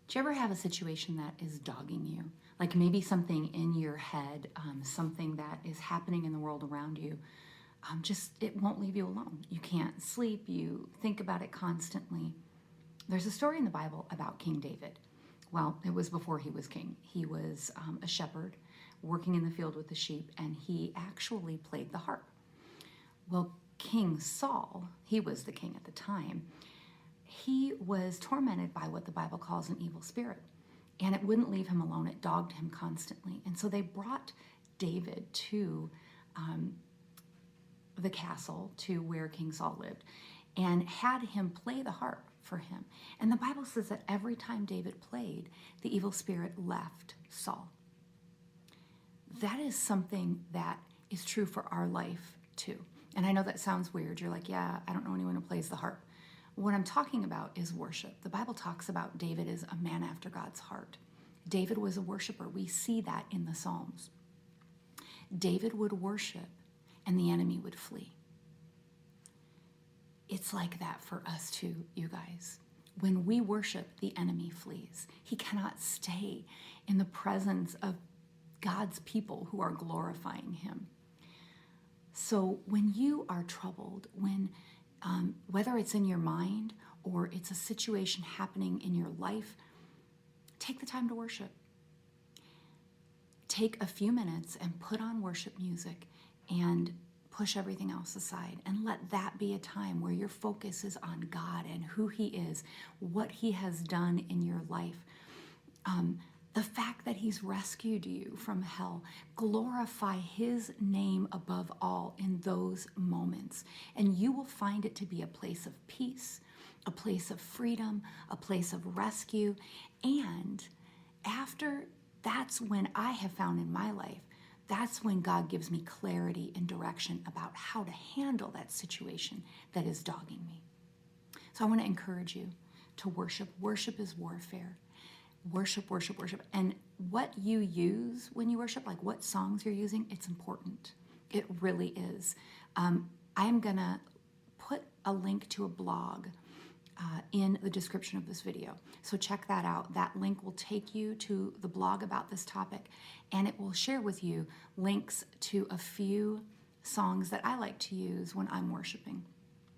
Do you ever have a situation that is dogging you? Like maybe something in your head, something that is happening in the world around you, just it won't leave you alone. You can't sleep, you think about it constantly. There's a story in the Bible about King David. Well, it was before he was king. He was a shepherd working in the field with the sheep, and he actually played the harp. Well, King Saul, he was the king at the time, he was tormented by what the Bible calls an evil spirit, and it wouldn't leave him alone. It dogged him constantly. And so they brought David to the castle, to where King Saul lived, and had him play the harp for him. And the Bible says that every time David played, the evil spirit left Saul. That is something that is true for our life too. And I know that sounds weird. You're like, yeah, I don't know anyone who plays the harp. What I'm talking about is worship. The Bible talks about David as a man after God's heart. David was a worshiper. We see that in the Psalms. David would worship and the enemy would flee. It's like that for us too, you guys. When we worship, the enemy flees. He cannot stay in the presence of God's people who are glorifying him. So when you are troubled, when whether it's in your mind or it's a situation happening in your life, take the time to worship. Take a few minutes and put on worship music and push everything else aside, and let that be a time where your focus is on God and who he is, what he has done in your life. The fact that he's rescued you from hell. Glorify his name above all in those moments. And you will find it to be a place of peace, a place of freedom, a place of rescue. And after, that's when I have found in my life, that's when God gives me clarity and direction about how to handle that situation that is dogging me. So I want to encourage you to worship. Worship is warfare. Worship, worship, worship. And what you use when you worship, like what songs you're using, it's important. It really is. I'm going to put a link to a blog in the description of this video. So check that out. That link will take you to the blog about this topic, and it will share with you links to a few songs that I like to use when I'm worshiping.